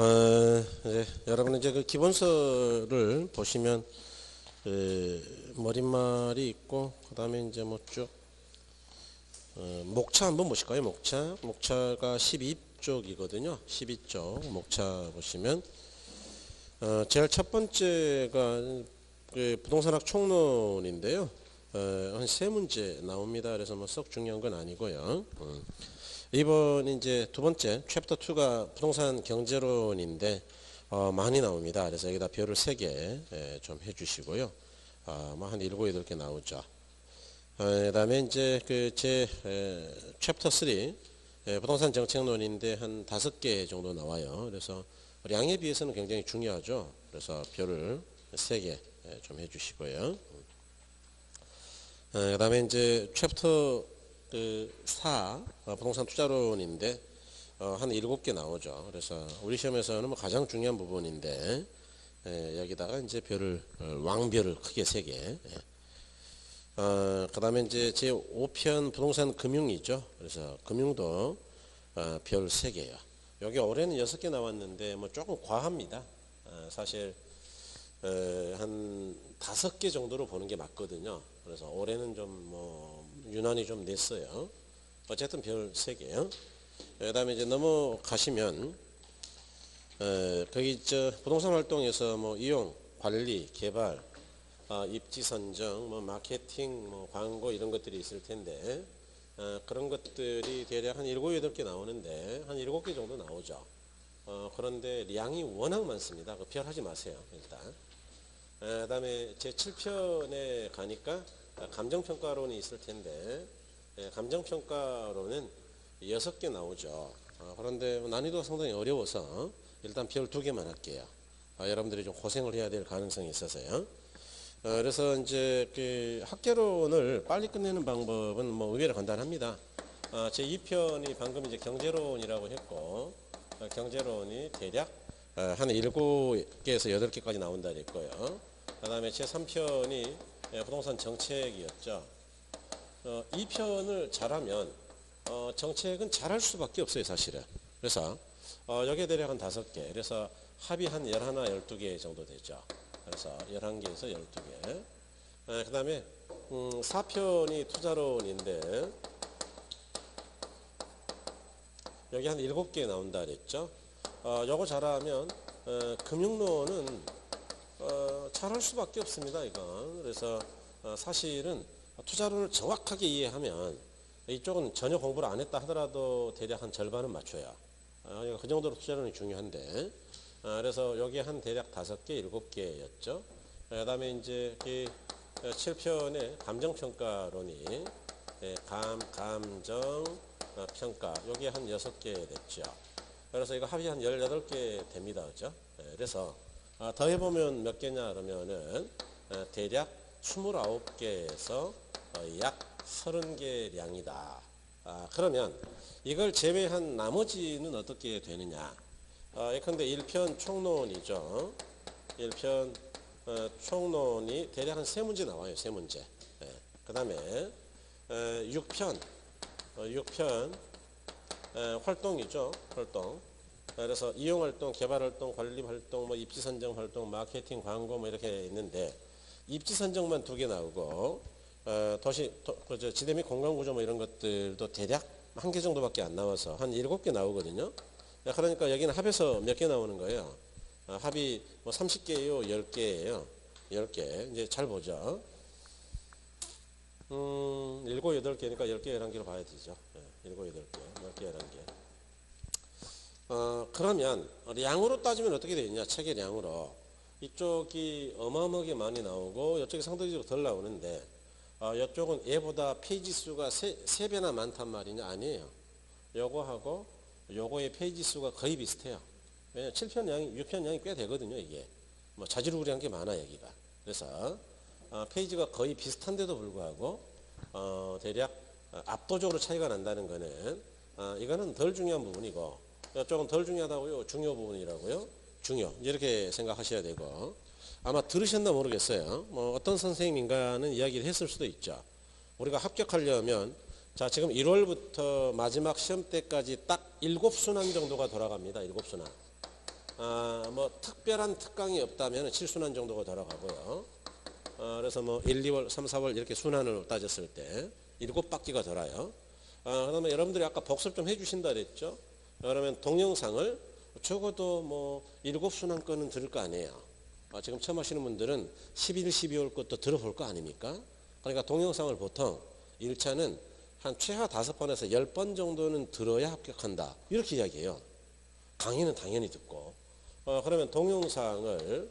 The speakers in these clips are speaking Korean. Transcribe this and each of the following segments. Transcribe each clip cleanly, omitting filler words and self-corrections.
이제 여러분 이제 그 기본서를 보시면 머릿말이 있고 그다음에 이제 뭐 쭉 목차 한번 보실까요? 목차가 12쪽이거든요. 12쪽 목차 보시면 제일 첫 번째가 그 부동산학 총론인데요. 한 세 문제 나옵니다. 그래서 뭐 썩 중요한 건 아니고요. 이번 이제 두 번째 챕터 2가 부동산 경제론인데 많이 나옵니다. 그래서 여기다 별을 3개 좀 해주시고요. 뭐 한 7, 8개 나오죠. 그다음에 이제 그 제 챕터 3 부동산 정책론인데 한 5개 정도 나와요. 그래서 양에 비해서는 굉장히 중요하죠. 그래서 별을 3개 좀 해주시고요. 그다음에 이제 챕터 4 부동산 투자론인데 한 7개 나오죠. 그래서 우리 시험에서는 뭐 가장 중요한 부분인데 여기다가 이제 별을 왕별을 크게 3개. 그다음에 이제 제 5편 부동산 금융이죠. 그래서 금융도 별 3개요. 여기 올해는 6개 나왔는데 뭐 조금 과합니다. 사실 한 5개 정도로 보는 게 맞거든요. 그래서 올해는 좀 뭐 유난히 좀 냈어요. 어쨌든 별 3개요. 그 다음에 이제 넘어가시면 거기 저 부동산 활동에서 뭐 이용, 관리, 개발, 입지 선정, 뭐 마케팅, 뭐 광고 이런 것들이 있을 텐데 그런 것들이 대략 한 7, 8개 나오는데 한 7개 정도 나오죠. 그런데 양이 워낙 많습니다. 그 별 하지 마세요. 일단. 그 다음에 제 7편에 가니까 감정평가론이 있을 텐데 감정평가론은 6개 나오죠. 그런데 난이도가 상당히 어려워서 일단 별 2개만 할게요. 여러분들이 좀 고생을 해야 될 가능성이 있어서요. 그래서 이제 그 학개론을 빨리 끝내는 방법은 뭐 의외로 간단합니다. 제 2편이 방금 이제 경제론이라고 했고 경제론이 대략 한 7개에서 8개까지 나온다 그랬고요. 그 다음에 제 3편이 부동산 정책이었죠. 2편을 잘하면 정책은 잘할 수밖에 없어요 사실은. 그래서 여기에 대략 한 5개, 그래서 합이 한 11, 12개 정도 되죠. 그래서 11개에서 12개. 그 다음에 4편이 투자론인데 여기 한 7개 나온다 그랬죠. 요거 잘하면 금융론은 잘할 수밖에 없습니다. 이건. 그래서 사실은 투자론을 정확하게 이해하면 이쪽은 전혀 공부를 안 했다 하더라도 대략 한 절반은 맞춰요. 그 정도로 투자론이 중요한데 그래서 여기 한 대략 5개, 7개였죠. 그 다음에 이제 그 7편의 감정평가론이 감정평가 여기 한 6개 됐죠. 그래서 이거 합이 한 18개 됩니다. 그죠? 그래서 더 해보면 몇 개냐 그러면은 대략 29개에서 약 30개 량이다. 그러면 이걸 제외한 나머지는 어떻게 되느냐. 예컨대 1편 총론이죠. 1편 총론이 대략 한 3문제 나와요. 3문제. 그 다음에 6편 활동이죠. 활동. 그래서 이용활동, 개발활동, 관리활동, 뭐 입지선정활동, 마케팅, 광고 뭐 이렇게 있는데 입지선정만 2개 나오고 지대 및 공간구조 뭐 이런 것들도 대략 1개 정도밖에 안 나와서 한 7개 나오거든요. 그러니까 여기는 합해서 몇 개 나오는 거예요. 합이 뭐 30개예요, 10개예요. 10개. 이제 잘 보죠. 7, 8개니까 10개, 11개로 봐야 되죠. 7, 8개, 10개, 11개. 그러면 량으로 따지면 어떻게 되느냐. 책의 량으로. 이쪽이 어마어마하게 많이 나오고 이쪽이 상대적으로 덜 나오는데 이쪽은 얘보다 페이지 수가 3배나 많단 말이냐. 아니에요. 요거하고 요거의 페이지 수가 거의 비슷해요. 왜냐면 7편 양이 6편 양이 꽤 되거든요. 이게 뭐 자지루리한 게 많아 여기가. 그래서 페이지가 거의 비슷한데도 불구하고 대략 압도적으로 차이가 난다는 거는 이거는 덜 중요한 부분이고 이쪽은 덜 중요하다고요. 중요 부분이라고요. 중요. 이렇게 생각하셔야 되고 아마 들으셨나 모르겠어요. 뭐 어떤 선생님인가는 이야기를 했을 수도 있죠. 우리가 합격하려면 자 지금 1월부터 마지막 시험 때까지 딱 7순환 정도가 돌아갑니다. 7순환. 뭐 특별한 특강이 없다면 7순환 정도가 돌아가고요. 그래서 뭐 1, 2월, 3, 4월 이렇게 순환을 따졌을 때 7바퀴가 돌아요. 그다음에 여러분들이 아까 복습 좀 해주신다 그랬죠. 그러면 동영상을 적어도 뭐 7순환권은 들을 거 아니에요. 지금 처음 하시는 분들은 11, 12월 것도 들어볼 거 아닙니까? 그러니까 동영상을 보통 1차는 한 최하 5번에서 10번 정도는 들어야 합격한다. 이렇게 이야기해요. 강의는 당연히 듣고. 그러면 동영상을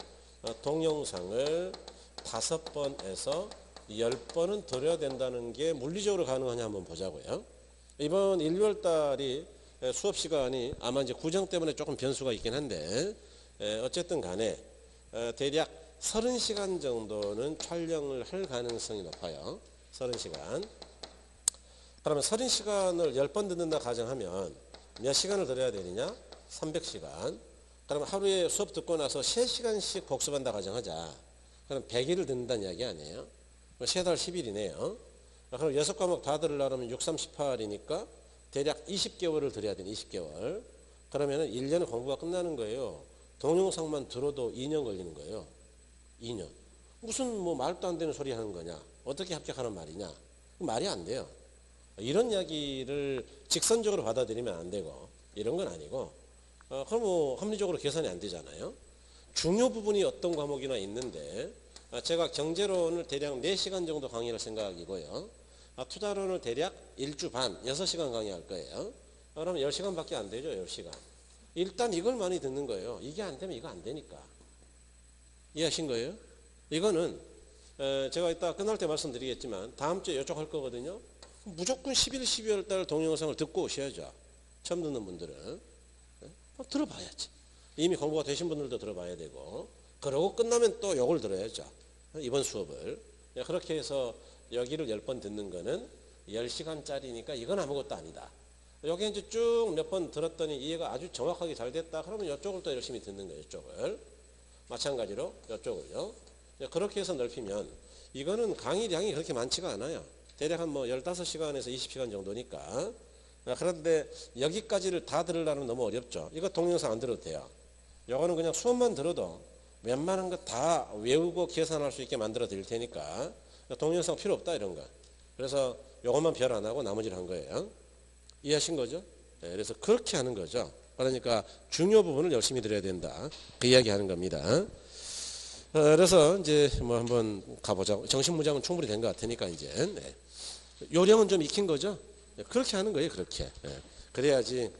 5번에서 10번은 들어야 된다는 게 물리적으로 가능하냐 한번 보자고요. 이번 1, 2월 달이 수업 시간이 아마 이제 구정 때문에 조금 변수가 있긴 한데 어쨌든 간에 대략 30시간 정도는 촬영을 할 가능성이 높아요. 30시간. 그러면 30시간을 10번 듣는다 가정하면 몇 시간을 들어야 되느냐? 300시간. 그러면 하루에 수업 듣고 나서 3시간씩 복습한다 가정하자. 그럼 100일을 듣는다는 이야기 아니에요? 3달 10일이네요. 그럼 6과목 다 들으려면 6, 3, 18이니까 대략 20개월을 들어야 되는 20개월. 그러면 1년에 공부가 끝나는 거예요. 동영상만 들어도 2년 걸리는 거예요. 2년. 무슨 뭐 말도 안 되는 소리 하는 거냐? 어떻게 합격하는 말이냐? 말이 안 돼요. 이런 이야기를 직선적으로 받아들이면 안 되고 이런 건 아니고 그럼 뭐 합리적으로 계산이 안 되잖아요. 중요 부분이 어떤 과목이나 있는데 제가 경제론을 대략 4시간 정도 강의할 생각이고요. 투자론을 대략 1주 반, 6시간 강의할 거예요. 그러면 10시간밖에 안 되죠. 10시간. 일단 이걸 많이 듣는 거예요. 이게 안 되면 이거 안 되니까. 이해하신 거예요? 이거는 제가 이따 끝날 때 말씀드리겠지만 다음 주에 이쪽 할 거거든요. 무조건 11, 12월 달 동영상을 듣고 오셔야죠. 처음 듣는 분들은. 들어봐야지. 이미 공부가 되신 분들도 들어봐야 되고 그러고 끝나면 또 요걸 들어야죠. 이번 수업을. 그렇게 해서 여기를 10번 듣는 거는 10시간짜리니까 이건 아무것도 아니다. 여기 이제 쭉 몇 번 들었더니 이해가 아주 정확하게 잘 됐다. 그러면 이쪽을 또 열심히 듣는 거예요. 이쪽을. 마찬가지로 이쪽을요. 그렇게 해서 넓히면 이거는 강의량이 그렇게 많지가 않아요. 대략 한 뭐 15시간에서 20시간 정도니까. 그런데 여기까지를 다 들으려면 너무 어렵죠. 이거 동영상 안 들어도 돼요. 요거는 그냥 수업만 들어도 웬만한 거 다 외우고 계산할 수 있게 만들어 드릴 테니까 동영상 필요 없다 이런 거. 그래서 요것만 별 안 하고 나머지를 한 거예요. 이해하신 거죠? 네, 그래서 그렇게 하는 거죠. 그러니까 중요 부분을 열심히 들어야 된다. 그 이야기 하는 겁니다. 그래서 이제 뭐 한번 가보자고. 정신무장은 충분히 된 것 같으니까 이제. 네. 요령은 좀 익힌 거죠? 네, 그렇게 하는 거예요. 그렇게. 네. 그래야지.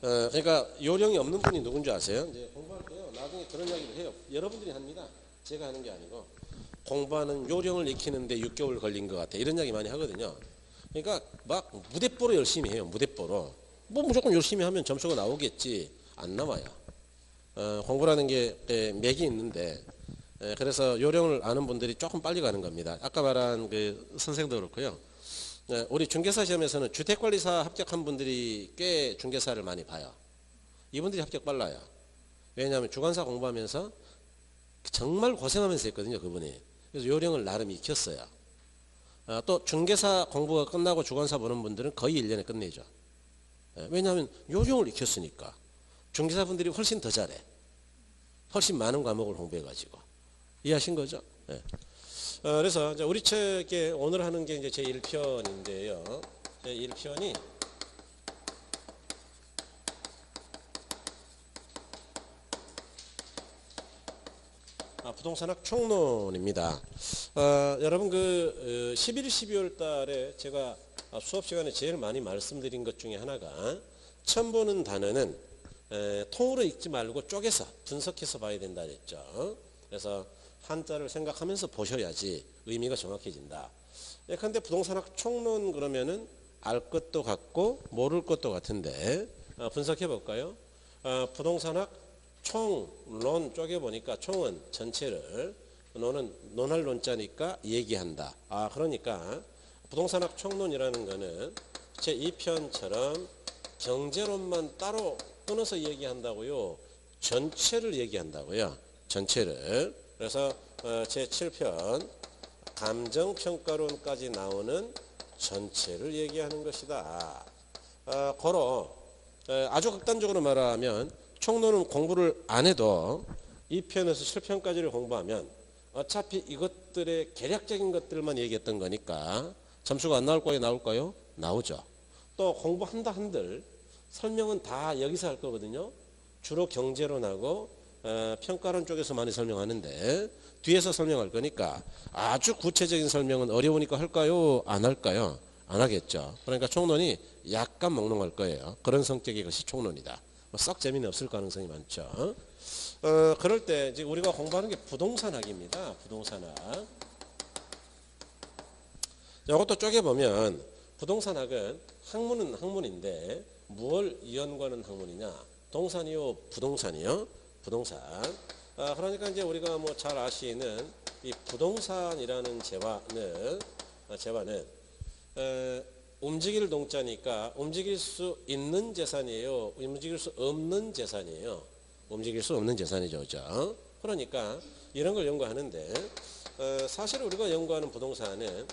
그러니까 요령이 없는 분이 누군지 아세요? 이제 공부할 때요. 나중에 그런 이야기를 해요. 여러분들이 합니다. 제가 하는 게 아니고. 공부하는 요령을 익히는데 6개월 걸린 것 같아. 이런 이야기 많이 하거든요. 그러니까 막 무대뽀로 열심히 해요. 무대뽀로. 뭐 무조건 열심히 하면 점수가 나오겠지. 안 나와요. 공부라는 게 맥이 있는데 그래서 요령을 아는 분들이 조금 빨리 가는 겁니다. 아까 말한 그 선생도 그렇고요. 우리 중개사 시험에서는 주택관리사 합격한 분들이 꽤 중개사를 많이 봐요. 이분들이 합격 빨라요. 왜냐하면 주관사 공부하면서 정말 고생하면서 했거든요. 그분이. 그래서 요령을 나름 익혔어요. 또 중개사 공부가 끝나고 주관사 보는 분들은 거의 1년에 끝내죠. 왜냐하면 요령을 익혔으니까. 중개사분들이 훨씬 더 잘해. 훨씬 많은 과목을 공부해가지고. 이해하신 거죠? 네. 그래서 이제 우리 책에 오늘 하는 게 이제 제 1편인데요. 제 1편이 부동산학 총론입니다. 여러분 그 11, 12월 달에 제가 수업 시간에 제일 많이 말씀드린 것 중에 하나가 처음 보는 단어는 통으로 읽지 말고 쪼개서 분석해서 봐야 된다 했죠. 그래서 한자를 생각하면서 보셔야지 의미가 정확해진다. 그런데 부동산학 총론 그러면은 알 것도 같고 모를 것도 같은데 분석해 볼까요? 부동산학 총론 쪼개보니까 총은 전체를, 논은 논할 논자니까 얘기한다. 그러니까 부동산학 총론이라는 거는 제 2편처럼 경제론만 따로 끊어서 얘기한다고요? 전체를 얘기한다고요? 전체를. 그래서 제 7편 감정평가론까지 나오는 전체를 얘기하는 것이다. 고로 아주 극단적으로 말하면 총론은 공부를 안 해도 2편에서 7편까지를 공부하면 어차피 이것들의 개략적인 것들만 얘기했던 거니까 점수가 안 나올 거예요? 나올까요? 나오죠. 또 공부한다 한들 설명은 다 여기서 할 거거든요. 주로 경제로 나고 평가론 쪽에서 많이 설명하는데 뒤에서 설명할 거니까 아주 구체적인 설명은 어려우니까 할까요? 안 할까요? 안 하겠죠. 그러니까 총론이 약간 몽롱할 거예요. 그런 성격의 것이 총론이다. 썩 재미는 없을 가능성이 많죠. 그럴 때 이제 우리가 공부하는 게 부동산학입니다. 부동산학. 이것도 쪼개보면 부동산학은 학문은 학문인데 무엇을 연구하는 학문이냐? 동산이요, 부동산이요? 부동산. 그러니까 이제 우리가 뭐 잘 아시는 이 부동산이라는 재화는 움직일 동자니까 움직일 수 있는 재산이에요? 움직일 수 없는 재산이에요? 움직일 수 없는 재산이죠. 그죠? 그러니까 이런 걸 연구하는데 사실 우리가 연구하는 부동산은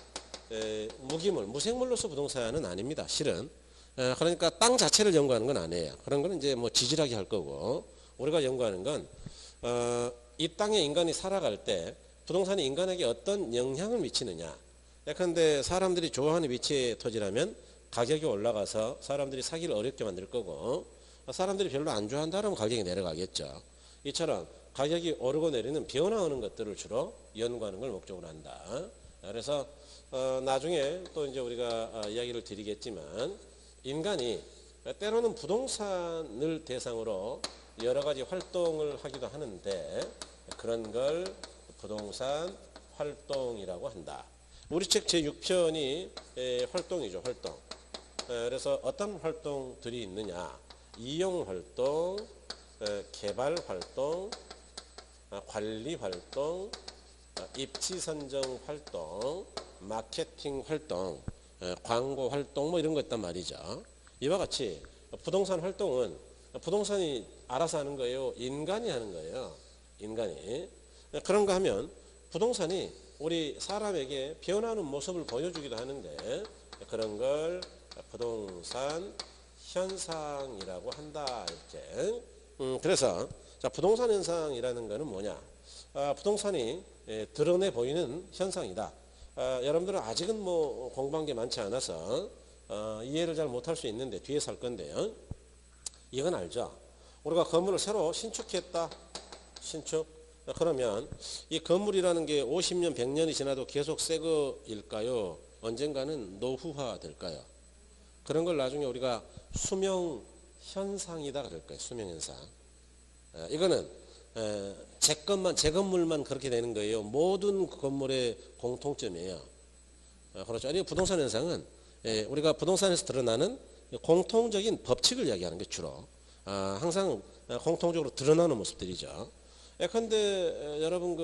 무기물, 무생물로서 부동산은 아닙니다. 실은. 그러니까 땅 자체를 연구하는 건 아니에요. 그런 거는 이제 뭐 지질하게 할 거고 우리가 연구하는 건 이 땅에 인간이 살아갈 때 부동산이 인간에게 어떤 영향을 미치느냐. 예컨대 사람들이 좋아하는 위치의 토지라면 가격이 올라가서 사람들이 사기를 어렵게 만들 거고 사람들이 별로 안 좋아한다면 가격이 내려가겠죠. 이처럼 가격이 오르고 내리는 변화하는 것들을 주로 연구하는 걸 목적으로 한다. 그래서 나중에 또 이제 우리가 이야기를 드리겠지만 인간이 때로는 부동산을 대상으로 여러 가지 활동을 하기도 하는데 그런 걸 부동산 활동이라고 한다. 우리 책 제6편이 활동이죠. 활동. 그래서 어떤 활동들이 있느냐. 이용 활동, 개발 활동, 관리 활동, 입지 선정 활동, 마케팅 활동, 광고 활동 뭐 이런 거 있단 말이죠. 이와 같이 부동산 활동은 부동산이 알아서 하는 거예요? 인간이 하는 거예요? 인간이. 그런가 하면 부동산이 우리 사람에게 변하는 모습을 보여주기도 하는데 그런 걸 부동산 현상이라고 한다. 이렇게. 그래서 자, 부동산 현상이라는 거는 뭐냐? 부동산이 드러내 보이는 현상이다. 여러분들은 아직은 뭐 공부한 게 많지 않아서 이해를 잘 못할 수 있는데 뒤에서 할 건데요. 이건 알죠? 우리가 건물을 새로 신축했다. 신축. 그러면 이 건물이라는 게 50년, 100년이 지나도 계속 새 거일까요? 언젠가는 노후화 될까요? 그런 걸 나중에 우리가 수명 현상이다 그럴 거예요. 수명 현상. 이거는 제 건물만 그렇게 되는 거예요. 모든 건물의 공통점이에요. 그렇죠. 아니 부동산 현상은 우리가 부동산에서 드러나는 공통적인 법칙을 이야기하는 게 주로 항상 공통적으로 드러나는 모습들이죠. 근데 여러분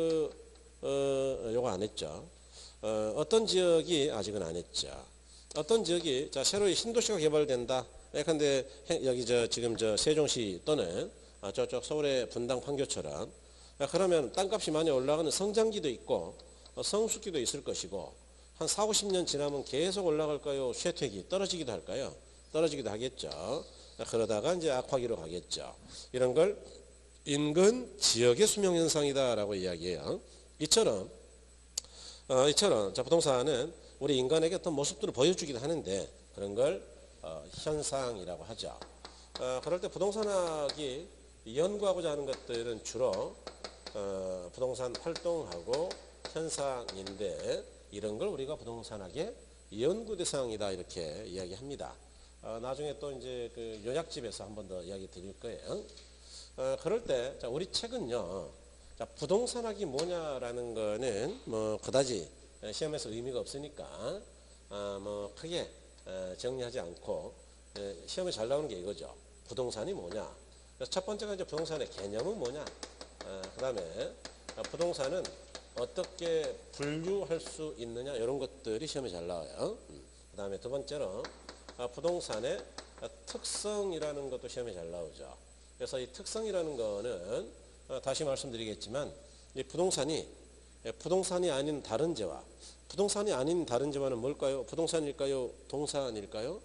요거 안 했죠. 어떤 지역이 아직은 안 했죠. 어떤 지역이 자 새로이 신도시가 개발된다. 근데 여기 지금 세종시 또는 저쪽 서울의 분당 판교처럼 그러면 땅값이 많이 올라가는 성장기도 있고 성숙기도 있을 것이고 한 4, 50년 지나면 계속 올라갈까요? 쇠퇴기 떨어지기도 할까요? 떨어지기도 하겠죠. 그러다가 이제 악화기로 가겠죠. 이런 걸 인근 지역의 수명 현상이다라고 이야기해요. 이처럼 자, 부동산은 우리 인간에게 어떤 모습들을 보여주기도 하는데 그런 걸 현상이라고 하죠. 그럴 때 부동산학이 연구하고자 하는 것들은 주로 부동산 활동하고 현상인데 이런 걸 우리가 부동산학의 연구 대상이다 이렇게 이야기합니다. 나중에 또 이제 그 요약집에서 한 번 더 이야기 드릴 거예요. 그럴 때 자, 우리 책은요. 자, 부동산학이 뭐냐라는 거는 뭐 그다지 시험에서 의미가 없으니까 뭐 크게 정리하지 않고 시험에 잘 나오는 게 이거죠. 부동산이 뭐냐. 그래서 첫 번째가 이제 부동산의 개념은 뭐냐. 그 다음에 부동산은 어떻게 분류할 수 있느냐 이런 것들이 시험에 잘 나와요. 그 다음에 두 번째로 부동산의 특성이라는 것도 시험에 잘 나오죠. 그래서 이 특성이라는 거는 다시 말씀드리겠지만 이 부동산이 아닌 다른 재화. 부동산이 아닌 다른 재화는 뭘까요? 부동산일까요? 동산일까요?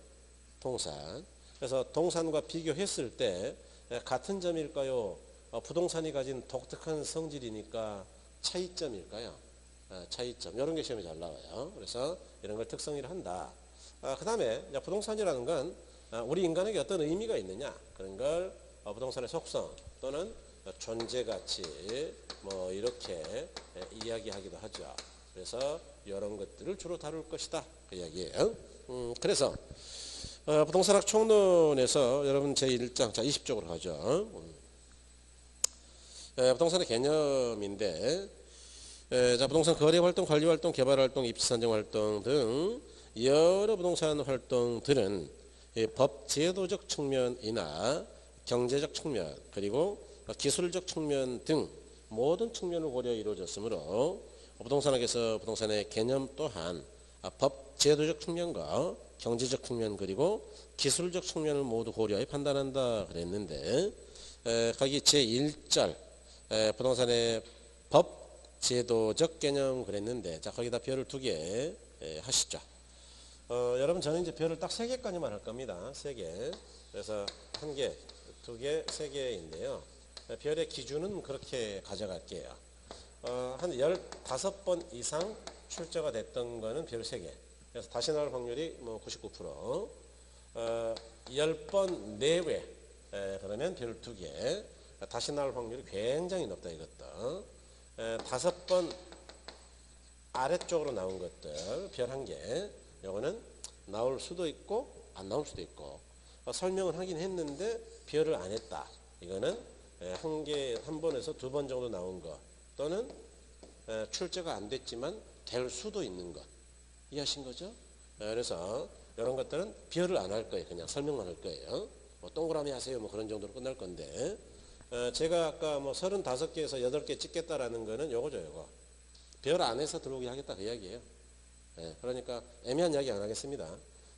동산. 그래서 동산과 비교했을 때 같은 점일까요? 부동산이 가진 독특한 성질이니까 차이점일까요? 차이점. 이런 게 시험에 잘 나와요. 그래서 이런 걸 특성이라 한다. 그 다음에 부동산이라는 건 우리 인간에게 어떤 의미가 있느냐. 그런 걸 부동산의 속성 또는 존재 가치 뭐 이렇게 이야기하기도 하죠. 그래서 이런 것들을 주로 다룰 것이다. 그 이야기예요. 그래서 부동산학 총론에서 여러분 제1장 자 20쪽으로 가죠. 부동산의 개념인데 자 부동산 거래활동, 관리활동, 개발활동, 입지선정활동 등 여러 부동산 활동들은 법 제도적 측면이나 경제적 측면 그리고 기술적 측면 등 모든 측면을 고려 이루어졌으므로 부동산학에서 부동산의 개념 또한 법 제도적 측면과 경제적 측면 그리고 기술적 측면을 모두 고려해 판단한다 그랬는데 거기 제1절 부동산의 법 제도적 개념 그랬는데 자 거기다 별을 2개 하시죠. 여러분 저는 이제 별을 딱 3개까지만 할 겁니다. 3개. 그래서 1개, 2개, 3개인데요. 별의 기준은 그렇게 가져갈게요. 한 15번 이상 출제가 됐던 거는 별 3개. 그래서 다시 나올 확률이 뭐 99%. 10번 내외 그러면 별 2개. 다시 나올 확률이 굉장히 높다 이것도. 5번 아래쪽으로 나온 것들 별 1개. 요거는 나올 수도 있고 안 나올 수도 있고 설명을 하긴 했는데 별을 안 했다. 이거는 한 번에서 2번 정도 나온 거 또는 출제가 안 됐지만 될 수도 있는 것 이해하신 거죠? 그래서 이런 것들은 별을 안 할 거예요. 그냥 설명만 할 거예요. 뭐 동그라미 하세요 뭐 그런 정도로 끝날 건데 제가 아까 뭐 35개에서 8개 찍겠다라는 거는 요거죠. 요거 별 안에서 들어오게 하겠다 그 이야기예요. 그러니까 애매한 이야기 안 하겠습니다.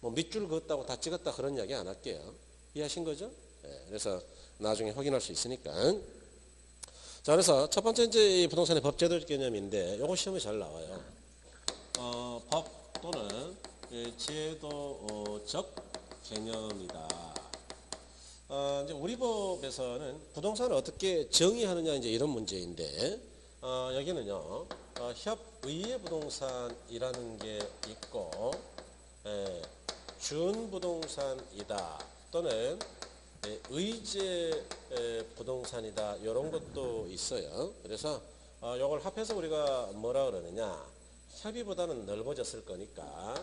뭐 밑줄 그었다고 다 찍었다 그런 이야기 안 할게요. 이해하신 거죠? 그래서 나중에 확인할 수 있으니까. 자, 그래서 첫 번째 이제 부동산의 법제도적 개념인데 요거 시험에 잘 나와요. 법 또는 제도적 개념이다. 이제 우리 법에서는 부동산을 어떻게 정의하느냐 이제 이런 문제인데 여기는요 협의의 부동산이라는 게 있고 준부동산이다 또는 의제 부동산이다 이런 것도 있어요. 그래서 이걸 합해서 우리가 뭐라 그러느냐 협의보다는 넓어졌을 거니까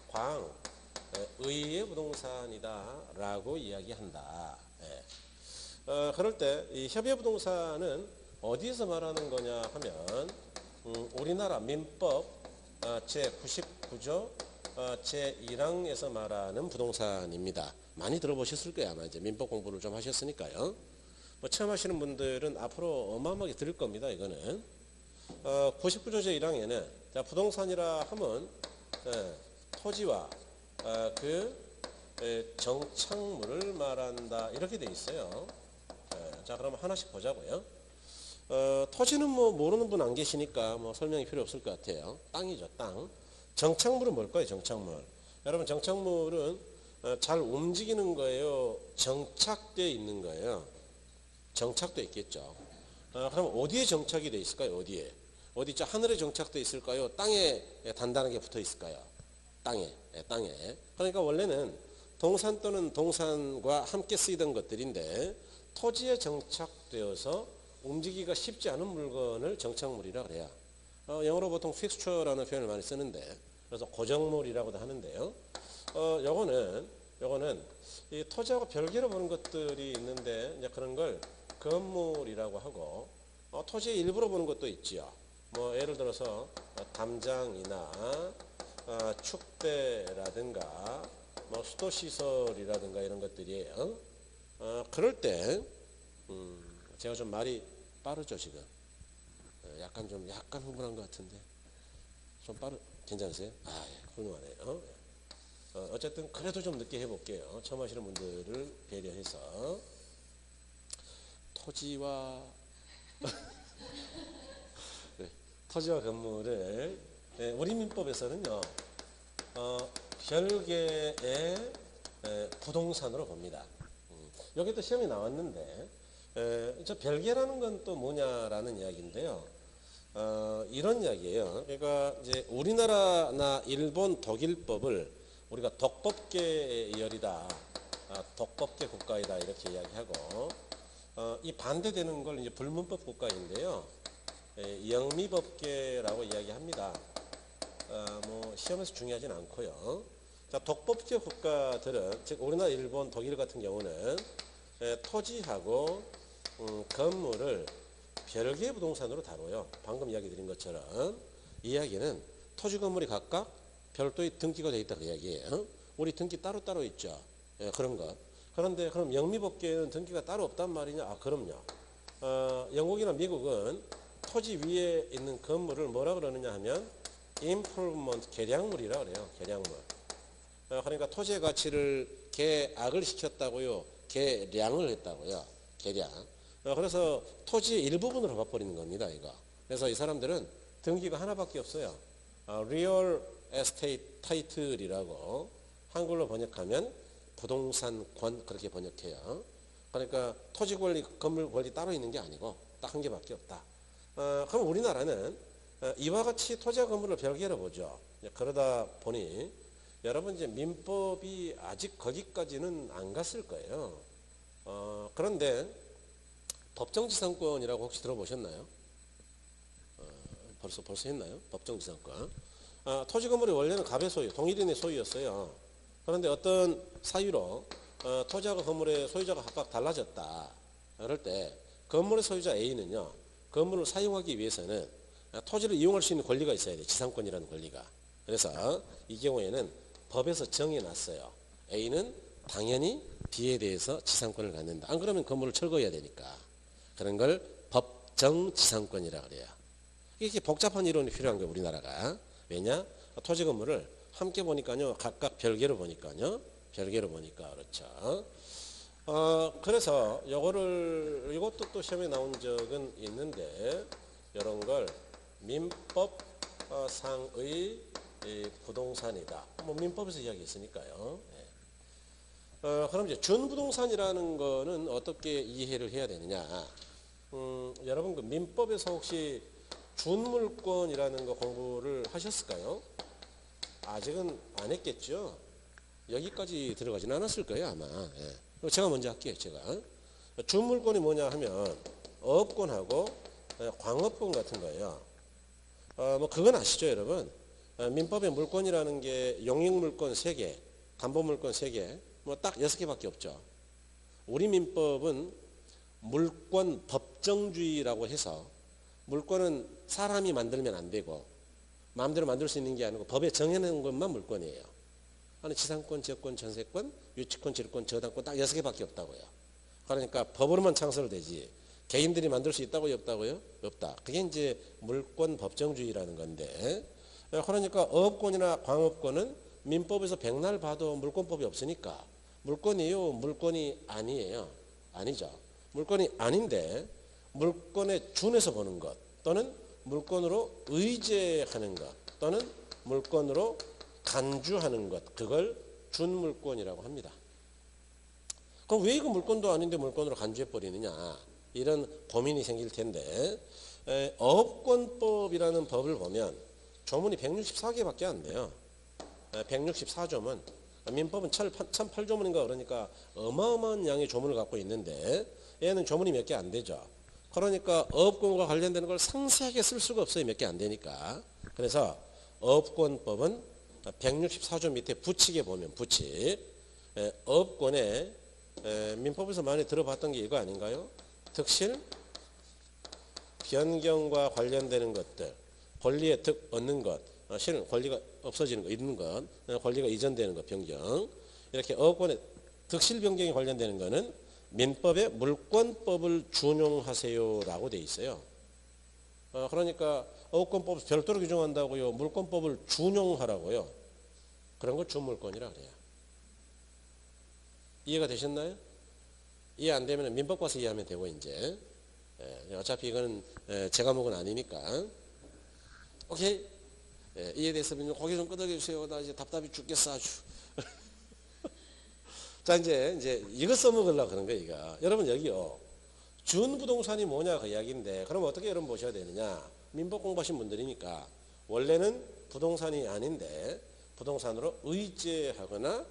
광의의 부동산이다 라고 이야기한다. 그럴 때 이 협의 부동산은 어디에서 말하는 거냐 하면 우리나라 민법 제99조 제1항에서 말하는 부동산입니다. 많이 들어보셨을 거예요. 아마 이제 민법 공부를 좀 하셨으니까요. 뭐 처음 하시는 분들은 앞으로 어마어마하게 들을 겁니다. 이거는 99조 제1항에는 자, 부동산이라 하면 토지와 그 정착물을 말한다 이렇게 돼 있어요. 자 그럼 하나씩 보자고요. 토지는 뭐 모르는 분 안 계시니까 뭐 설명이 필요 없을 것 같아요. 땅이죠, 땅. 정착물은 뭘까요, 정착물? 여러분, 정착물은 잘 움직이는 거예요? 정착되어 있는 거예요? 정착되어 있겠죠. 그럼 어디에 정착이 되어 있을까요, 어디에? 어디 있죠? 하늘에 정착되어 있을까요? 땅에 단단하게 붙어 있을까요? 땅에, 땅에. 그러니까 원래는 동산 또는 동산과 함께 쓰이던 것들인데 토지에 정착되어서 움직이기가 쉽지 않은 물건을 정착물이라 그래요. 영어로 보통 fixture라는 표현을 많이 쓰는데 그래서 고정물이라고도 하는데요. 요거는 이 토지하고 별개로 보는 것들이 있는데 이제 그런 걸 건물이라고 하고 토지의 일부로 보는 것도 있지요. 뭐 예를 들어서 담장이나 축대라든가 뭐 수도시설이라든가 이런 것들이에요. 그럴 때 제가 좀 말이 빠르죠 지금. 약간 흥분한 것 같은데 좀 괜찮으세요? 아, 예, 훌륭하네요. 어쨌든 그래도 좀 늦게 해볼게요. 처음 하시는 분들을 배려해서 토지와 네, 토지와 건물을 우리 민법에서는요 별개의 부동산으로 봅니다. 여기도 시험이 나왔는데 저 별개라는 건 또 뭐냐라는 이야기인데요. 이런 이야기예요. 그러니까 이제 우리나라나 일본, 독일법을 우리가 독법계 열이다, 독법계 국가이다 이렇게 이야기하고 이 반대되는 걸 이제 불문법 국가인데요. 영미법계라고 이야기합니다. 뭐 시험에서 중요하진 않고요. 자, 독법계 국가들은 즉 우리나라, 일본, 독일 같은 경우는 토지하고 건물을 별개의 부동산으로 다뤄요. 방금 이야기 드린 것처럼 이 이야기는 토지 건물이 각각 별도의 등기가 되어 있다고 이야기해요. 우리 등기 따로따로 있죠. 그런 것. 그런데 그럼 영미법계는 등기가 따로 없단 말이냐? 그럼요. 영국이나 미국은 토지 위에 있는 건물을 뭐라 그러느냐 하면 improvement, 개량물이라 그래요. 개량물. 그러니까 토지의 가치를 개악을 시켰다고요. 개량을 했다고요. 개량. 그래서 토지의 일부분을 봐버리는 겁니다. 이거. 그래서 이 사람들은 등기가 하나밖에 없어요. Real Estate Title이라고 한글로 번역하면 부동산권 그렇게 번역해요. 그러니까 토지 권리, 건물 권리 따로 있는 게 아니고 딱 한 개밖에 없다. 그럼 우리나라는 이와 같이 토지와 건물을 별개로 보죠. 그러다 보니 여러분 이제 민법이 아직 거기까지는 안 갔을 거예요. 그런데 법정지상권이라고 혹시 들어보셨나요? 벌써 했나요? 법정지상권. 토지 건물이 원래는 갑의 소유, 동일인의 소유였어요. 그런데 어떤 사유로 토지하고 건물의 소유자가 각각 달라졌다. 그럴 때 건물의 소유자 A는요. 건물을 사용하기 위해서는 토지를 이용할 수 있는 권리가 있어야 돼. 지상권이라는 권리가. 그래서 이 경우에는 법에서 정해놨어요. A는 당연히 B에 대해서 지상권을 갖는다. 안 그러면 건물을 철거해야 되니까. 그런 걸 법정지상권이라고 그래요. 이렇게 복잡한 이론이 필요한 거예요. 우리나라가. 왜냐? 토지 건물을 함께 보니까요. 각각 별개로 보니까요. 별개로 보니까 그렇죠. 그래서 이것도 또 시험에 나온 적은 있는데 이런 걸 민법상의 부동산이다. 뭐 민법에서 이야기했으니까요. 그럼 이제 준부동산이라는 거는 어떻게 이해를 해야 되느냐? 여러분 그 민법에서 혹시 준물권이라는 거 공부를 하셨을까요? 아직은 안 했겠죠? 여기까지 들어가지는 않았을 거예요 아마. 제가 먼저 할게요. 제가 준물권이 뭐냐 하면 어업권하고 광업권 같은 거예요. 뭐 그건 아시죠 여러분? 민법의 물권이라는 게 용익물권 3개, 담보물권 3개, 뭐 딱 6개밖에 없죠. 우리 민법은 물권 법정주의라고 해서 물권은 사람이 만들면 안 되고 마음대로 만들 수 있는 게 아니고 법에 정해놓은 것만 물권이에요. 아니 지상권, 지역권, 전세권, 유치권, 지르권, 저당권 딱 6개밖에 없다고요. 그러니까 법으로만 창설되지 개인들이 만들 수 있다고요? 없다고요? 없다. 그게 이제 물권 법정주의라는 건데 그러니까 어업권이나 광업권은 민법에서 백날 봐도 물권법이 없으니까 물권이에요? 물권이 아니에요? 아니죠. 물권이 아닌데 물권에 준해서 보는 것 또는 물권으로 의제하는 것 또는 물권으로 간주하는 것 그걸 준물권이라고 합니다. 그럼 왜 이거 물권도 아닌데 물권으로 간주해버리느냐 이런 고민이 생길 텐데 어업권법이라는 법을 보면 조문이 164개밖에 안 돼요. 164조문 민법은 1008조문인가 그러니까 어마어마한 양의 조문을 갖고 있는데 얘는 조문이 몇 개 안 되죠. 그러니까 어업권과 관련되는 걸 상세하게 쓸 수가 없어요. 몇 개 안 되니까. 그래서 어업권법은 164조 밑에 부칙에 보면 부칙 어업권에 민법에서 많이 들어봤던 게 이거 아닌가요? 득실, 변경과 관련되는 것들, 권리의 득 얻는 것, 실은 권리가 없어지는 거, 잃는 것, 권리가 이전되는 것, 변경. 이렇게 어업권의 득실 변경에 관련되는 것은 민법의 물권법을 준용하세요라고 돼 있어요. 그러니까 어업권법을 별도로 규정한다고요. 물권법을 준용하라고요. 그런 걸 준물권이라 그래요. 이해가 되셨나요? 이해 안 되면 민법 가서 이해하면 되고 이제 어차피 이건 제 과목은 아니니까 오케이 이해됐으면 고개 좀 끄덕여 주세요. 나 이제 답답해 죽겠어 아주. 자, 이제 이거 써먹으려고 그런 거예요, 이거. 여러분, 여기요. 준부동산이 뭐냐, 그 이야기인데, 그럼 어떻게 여러분 보셔야 되느냐? 민법 공부하신 분들이니까, 원래는 부동산이 아닌데, 부동산으로 의제하거나,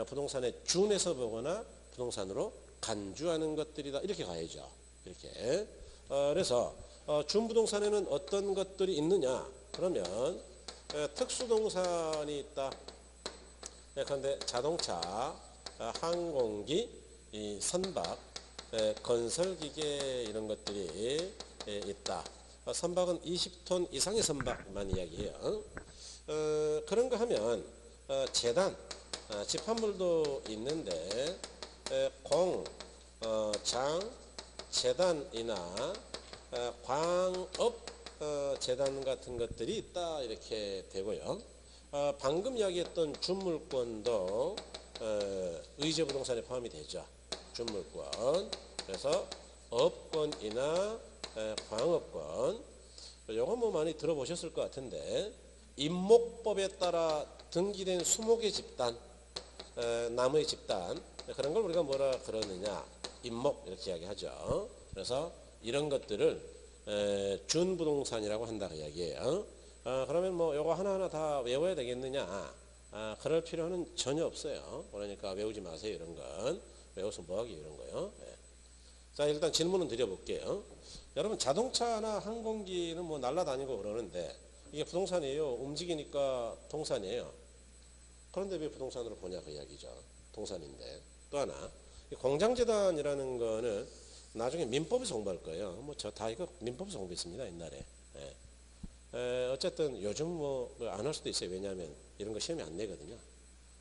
부동산에 준해서 보거나, 부동산으로 간주하는 것들이다. 이렇게 가야죠. 이렇게. 그래서, 준부동산에는 어떤 것들이 있느냐? 그러면, 특수동산이 있다. 그런데 자동차, 항공기, 이 선박, 건설기계 이런 것들이 있다. 선박은 20톤 이상의 선박만 이야기해요. 그런 거 하면 재단, 집합물도 있는데 공, 장, 재단이나 광업 재단 같은 것들이 있다 이렇게 되고요. 방금 이야기했던 준물권도 의제부동산에 포함이 되죠. 준물권. 그래서 업권이나 광업권. 요거 뭐 많이 들어보셨을 것 같은데 임목법에 따라 등기된 수목의 집단, 나무의 집단 그런 걸 우리가 뭐라 그러느냐 임목 이렇게 이야기하죠. 그래서 이런 것들을 준부동산이라고 한다 그 이야기예요. 그러면 뭐 요거 하나하나 다 외워야 되겠느냐? 그럴 필요는 전혀 없어요. 그러니까 외우지 마세요. 이런 건 외워서 뭐하기 이런 거요. 네. 자, 일단 질문은 드려볼게요. 여러분, 자동차나 항공기는 뭐 날아다니고 그러는데 이게 부동산이에요? 움직이니까 동산이에요. 그런데 왜 부동산으로 보냐 그 이야기죠. 동산인데. 또 하나, 공장재단이라는 거는 나중에 민법에서 공부할 거예요. 뭐 저 다 이거 민법에서 공부했습니다 옛날에. 네. 어쨌든 요즘 뭐 안 할 수도 있어요. 왜냐하면 이런 거 시험에 안 내거든요.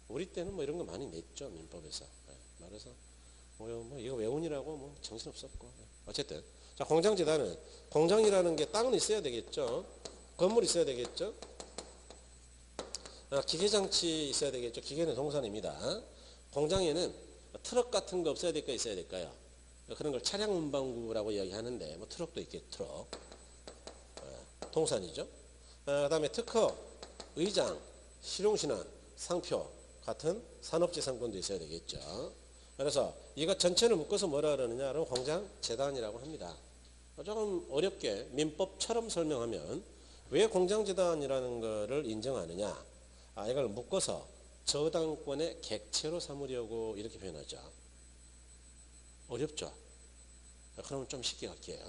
우리 때는 뭐 이런 거 많이 냈죠 민법에서. 네. 말해서 뭐 이거 외운이라고 뭐 정신 없었고. 네. 어쨌든 자, 공장재단은 공장이라는 게 땅은 있어야 되겠죠. 건물 있어야 되겠죠. 기계장치 있어야 되겠죠. 기계는 동산입니다. 공장에는 트럭 같은 거 없어야 될까 있어야 될까요? 그런 걸 차량 운반구라고 이야기하는데 뭐 트럭도 있겠죠. 트럭. 동산이죠. 그 다음에 특허, 의장, 실용신안, 상표 같은 산업재산권도 있어야 되겠죠. 그래서 이거 전체를 묶어서 뭐라 그러느냐? 그럼 공장재단이라고 합니다. 조금 어렵게 민법처럼 설명하면 왜 공장재단이라는 것을 인정하느냐? 이걸 묶어서 저당권의 객체로 삼으려고 이렇게 표현하죠. 어렵죠? 그러면 좀 쉽게 갈게요.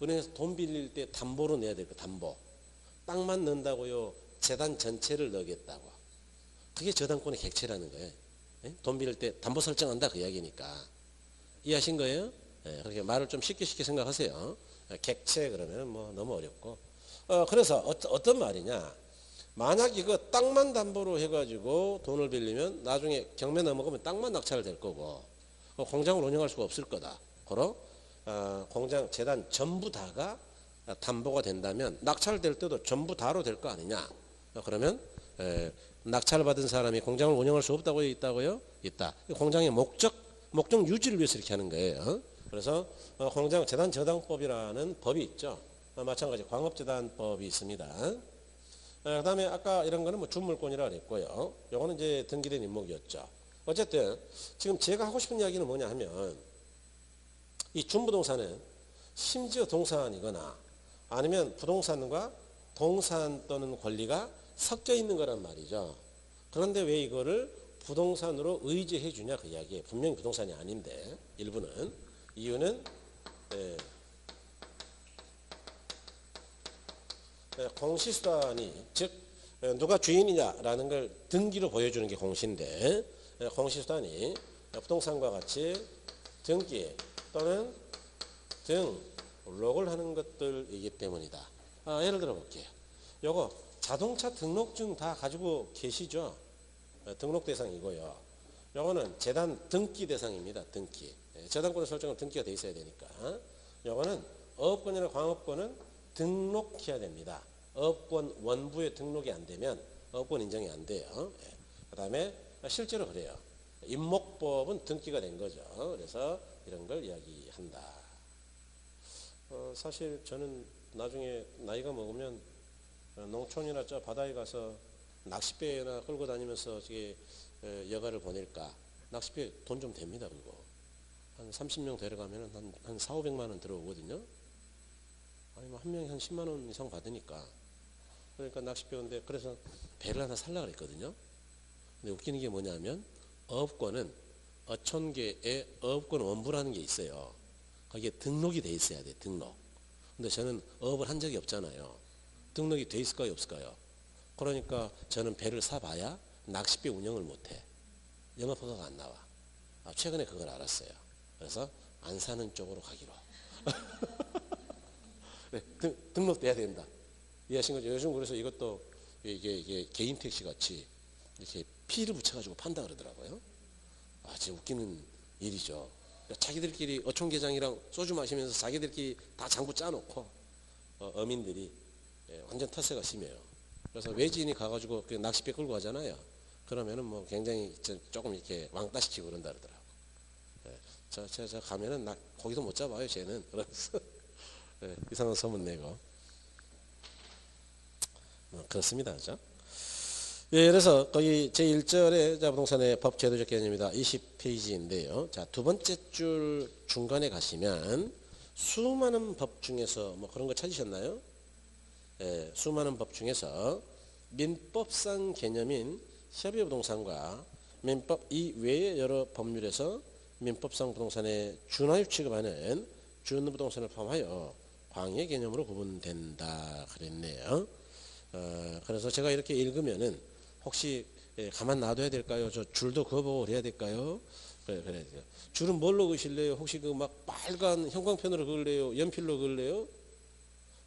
은행에서 돈 빌릴 때 담보로 내야 될 거 담보. 땅만 넣는다고요. 재단 전체를 넣겠다고. 그게 저당권의 객체라는 거예요. 예? 돈 빌릴 때 담보 설정한다 그 이야기니까. 이해하신 거예요? 예, 그렇게 말을 좀 쉽게 생각하세요. 객체 그러면 뭐 너무 어렵고. 그래서 어떤 말이냐. 만약 이거 땅만 담보로 해가지고 돈을 빌리면 나중에 경매 넘어가면 땅만 낙찰될 거고 공장을 운영할 수가 없을 거다. 그러 공장 재단 전부 다가 담보가 된다면 낙찰될 때도 전부 다로 될 거 아니냐. 그러면 낙찰받은 사람이 공장을 운영할 수 없다고 있다고요? 있다. 공장의 목적 유지를 위해서 이렇게 하는 거예요. 그래서 공장 재단 저당법이라는 법이 있죠. 마찬가지 광업재단법이 있습니다. 그 다음에 아까 이런 거는 뭐 준물권이라 그랬고요. 요거는 이제 등기된 임목이었죠. 어쨌든 지금 제가 하고 싶은 이야기는 뭐냐 하면 이 준부동산은 심지어 동산이거나 아니면 부동산과 동산 또는 권리가 섞여 있는 거란 말이죠. 그런데 왜 이거를 부동산으로 의지해 주냐 그 이야기예요. 분명히 부동산이 아닌데 일부는. 이유는 공시수단이 즉 누가 주인이냐라는 걸 등기로 보여주는 게 공시인데 공시수단이 부동산과 같이 등기 또는 등록을 하는 것들이기 때문이다. 예를 들어 볼게요. 요거 자동차 등록증 다 가지고 계시죠? 등록 대상이고요. 요거는 재단 등기 대상입니다. 등기. 재단권의 설정은 등기가 돼 있어야 되니까. 요거는 어업권이나 광업권은 등록해야 됩니다. 어업권 원부에 등록이 안 되면 어업권 인정이 안 돼요. 그 다음에 실제로 그래요. 임목법은 등기가 된 거죠. 그래서 이런 걸 이야기한다. 사실 저는 나중에 나이가 먹으면 농촌이나 저 바다에 가서 낚싯배나 끌고 다니면서 저게 여가를 보낼까 낚시배 돈 좀 됩니다. 그거 한 30명 데려가면 한 4,500만 원 들어오거든요. 아니 뭐 한 명이 한 10만 원 이상 받으니까. 그러니까 낚시배인데 그래서 배를 하나 살라 그랬거든요. 근데 웃기는 게 뭐냐면 어업권은 어촌계에 어업권 원부라는 게 있어요. 거기에 등록이 돼 있어야 돼. 등록. 근데 저는 어업을 한 적이 없잖아요. 등록이 돼 있을까요 없을까요? 그러니까 저는 배를 사봐야 낚시배 운영을 못해. 영업허가가 안 나와. 최근에 그걸 알았어요. 그래서 안 사는 쪽으로 가기로. 네, 등록돼야 된다. 이해하신 거죠? 요즘 그래서 이것도 이게 개인 택시 같이 이렇게 피를 붙여가지고 판다 그러더라고요. 진짜 웃기는 일이죠. 자기들끼리 어촌계장이랑 소주 마시면서 자기들끼리 다 장부 짜놓고 어민들이 완전 텃세가 심해요. 그래서 외지인이 가가지고 그 낚시배 끌고 가잖아요. 그러면은 뭐 굉장히 조금 이렇게 왕따 시키고 그런다 그러더라고. 저 가면은 거기도 못 잡아요 쟤는. 그래서 이상한 소문 내고. 그렇습니다. 그죠? 예, 그래서 거기 제1절에 부동산의 법 제도적 개념이다. 20페이지인데요. 자, 두 번째 줄 중간에 가시면 수많은 법 중에서 뭐 그런 거 찾으셨나요? 예, 수많은 법 중에서 민법상 개념인 협의부동산과 민법 이외의 여러 법률에서 민법상 부동산에 준하유 취급하는 준부동산을 포함하여 광의 개념으로 구분된다 그랬네요. 그래서 제가 이렇게 읽으면은 혹시 가만 놔둬야 될까요? 저 줄도 그어보고 그래야 될까요? 그래. 줄은 뭘로 그으실래요? 혹시 그 막 빨간 형광펜으로 그을래요? 연필로 그을래요?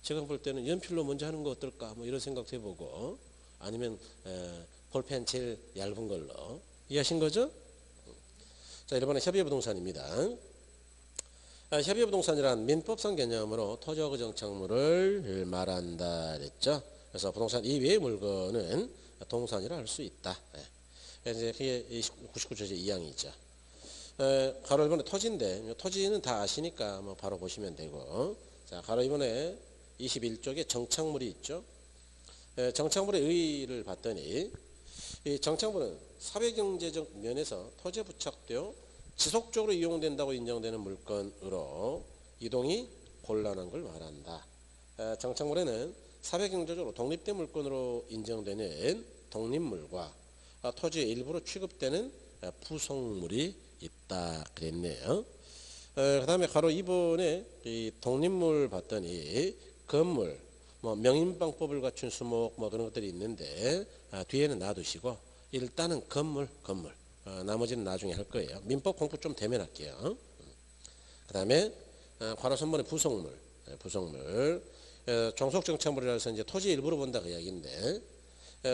제가 볼 때는 연필로 먼저 하는 거 어떨까? 뭐 이런 생각도 해보고 아니면 볼펜 제일 얇은 걸로 이해하신 거죠? 자, 이번에 협의부동산입니다. 협의부동산이란 민법상 개념으로 토지하고 정착물을 말한다 그랬죠. 그래서 부동산 이외의 물건은 동산이라 할 수 있다. 이제 그게 99조 제2항이죠. 가로 1번에 토지인데 토지는 다 아시니까 뭐 바로 보시면 되고. 자, 가로 2번에 21쪽에 정착물이 있죠. 정착물의 의의를 봤더니 이 정착물은 사회경제적 면에서 토지에 부착되어 지속적으로 이용된다고 인정되는 물건으로 이동이 곤란한 걸 말한다. 정착물에는 사회경제적으로 독립된 물건으로 인정되는 독립물과 토지의 일부로 취급되는 부속물이 있다 그랬네요. 그 다음에 가로 2번에 이 독립물 봤더니 건물, 뭐 명인방법을 갖춘 수목 뭐 그런 것들이 있는데 뒤에는 놔두시고 일단은 건물 나머지는 나중에 할 거예요. 민법 공부 좀 되면 할게요. 그 다음에 가로 3번에 부속물 종속정착물이라 해서 이제 토지 일부로 본다 그 이야기인데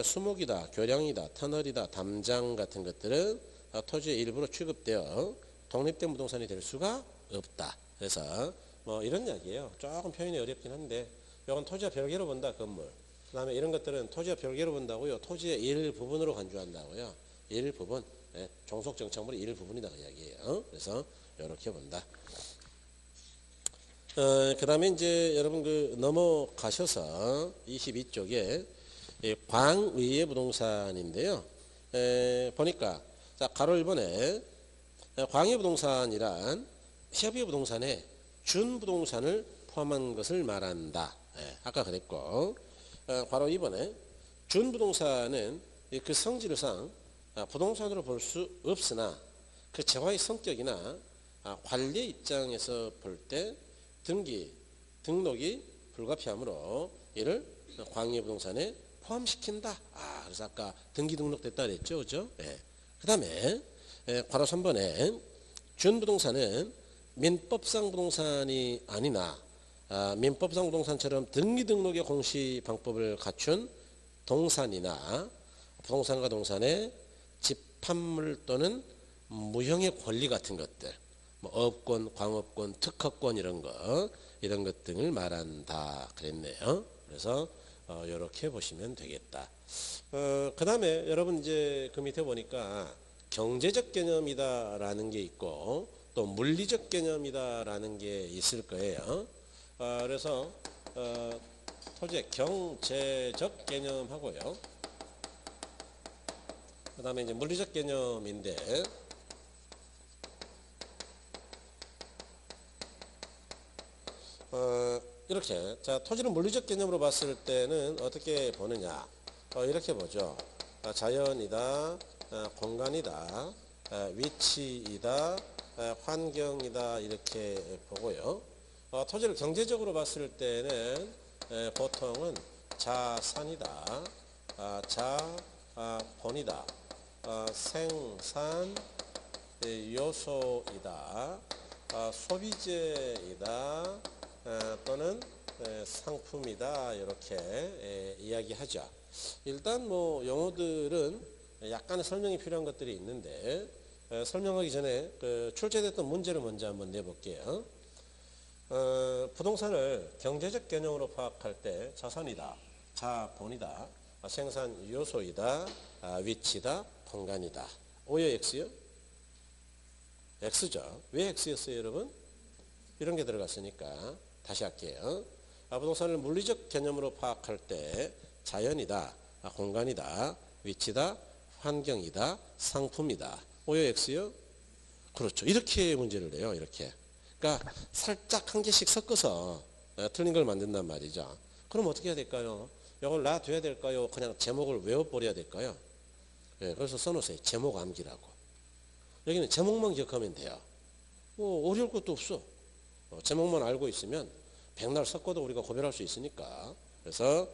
수목이다, 교량이다, 터널이다, 담장 같은 것들은 토지의 일부로 취급되어 독립된 부동산이 될 수가 없다. 그래서 뭐 이런 이야기예요. 조금 표현이 어렵긴 한데 이건 토지와 별개로 본다 건물. 그 다음에 이런 것들은 토지와 별개로 본다고요. 토지의 일부분으로 간주한다고요. 일부분. 종속정착물의 일부분이다 그 이야기예요. 그래서 이렇게 본다. 그 다음에 이제 여러분 그 넘어가셔서 22쪽에 광의의 부동산인데요. 보니까 자 가로 1번에 광의 부동산이란 협의 부동산에 준부동산을 포함한 것을 말한다. 아까 그랬고 바로 2번에 준부동산은 그 성질상 부동산으로 볼 수 없으나 그 재화의 성격이나 관리 입장에서 볼 때 등록이 불가피하므로 이를 광의 부동산에 포함시킨다. 그래서 아까 등기 등록됐다 그랬죠, 그죠? 그 다음에 괄호 3번에 준부동산은 민법상 부동산이 아니나 민법상 부동산처럼 등기 등록의 공시 방법을 갖춘 동산이나 부동산과 동산의 집합물 또는 무형의 권리 같은 것들, 뭐 업권, 광업권, 특허권 이런 것 등을 말한다 그랬네요. 그래서 이렇게 보시면 되겠다. 그 다음에 여러분 이제 그 밑에 보니까 경제적 개념이다라는 게 있고 또 물리적 개념이다라는 게 있을 거예요. 그래서 토지의 경제적 개념하고요. 그 다음에 이제 물리적 개념인데 이렇게 자 토지를 물리적 개념으로 봤을 때는 어떻게 보느냐 이렇게 보죠. 자연이다, 공간이다, 위치이다, 환경이다 이렇게 보고요. 토지를 경제적으로 봤을 때는 보통은 자산이다, 자본이다, 생산 요소이다, 소비재이다, 또는 상품이다 이렇게 이야기하죠. 일단 뭐 용어들은 약간의 설명이 필요한 것들이 있는데 설명하기 전에 그 출제됐던 문제를 먼저 한번 내볼게요. 부동산을 경제적 개념으로 파악할 때 자산이다, 자본이다, 생산 요소이다, 위치다, 공간이다. O요 X요? X죠. 왜 X였어요 여러분? 이런 게 들어갔으니까 다시 할게요. 부동산을 물리적 개념으로 파악할 때 자연이다, 공간이다, 위치다, 환경이다, 상품이다. O요 X요? 그렇죠. 이렇게 문제를 내요. 이렇게. 그러니까 살짝 한 개씩 섞어서 틀린 걸 만든단 말이죠. 그럼 어떻게 해야 될까요? 이걸 놔둬야 될까요? 그냥 제목을 외워버려야 될까요? 그래서 써놓으세요. 제목 암기라고. 여기는 제목만 기억하면 돼요. 뭐 어려울 것도 없어. 제목만 알고 있으면 백날 섞어도 우리가 구별할 수 있으니까. 그래서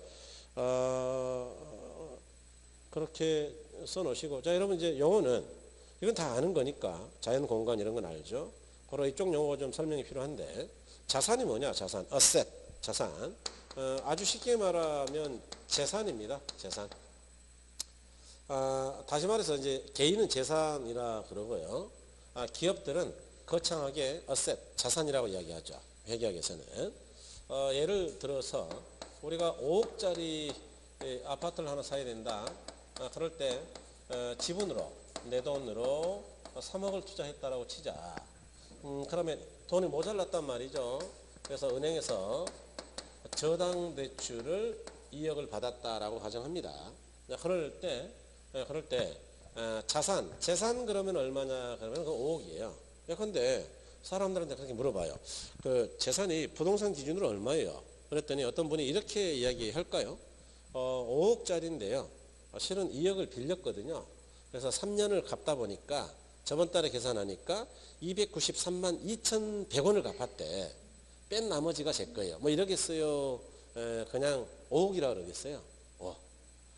그렇게 써놓으시고, 자 여러분 이제 용어는 이건 다 아는 거니까 자연 공간 이런 건 알죠. 바로 이쪽 용어가 좀 설명이 필요한데 자산이 뭐냐? 자산, asset, 자산. 아주 쉽게 말하면 재산입니다. 재산. 다시 말해서 이제 개인은 재산이라 그러고요. 기업들은 거창하게 asset, 자산이라고 이야기하죠. 회계학에서는. 예를 들어서 우리가 5억짜리 아파트를 하나 사야 된다. 그럴 때 지분으로 내 돈으로 3억을 투자했다라고 치자. 그러면 돈이 모자랐단 말이죠. 그래서 은행에서 저당 대출을 2억을 받았다라고 가정합니다. 그럴 때 재산 그러면 얼마냐? 그러면 그 5억이에요. 예컨대 사람들한테 그렇게 물어봐요. 그 재산이 부동산 기준으로 얼마예요? 그랬더니 어떤 분이 이렇게 이야기할까요? 5억짜리인데요. 실은 2억을 빌렸거든요. 그래서 3년을 갚다 보니까 저번 달에 계산하니까 293만 2,100원을 갚았대. 뺀 나머지가 제 거예요. 뭐 이러겠어요? 그냥 5억이라고 그러겠어요?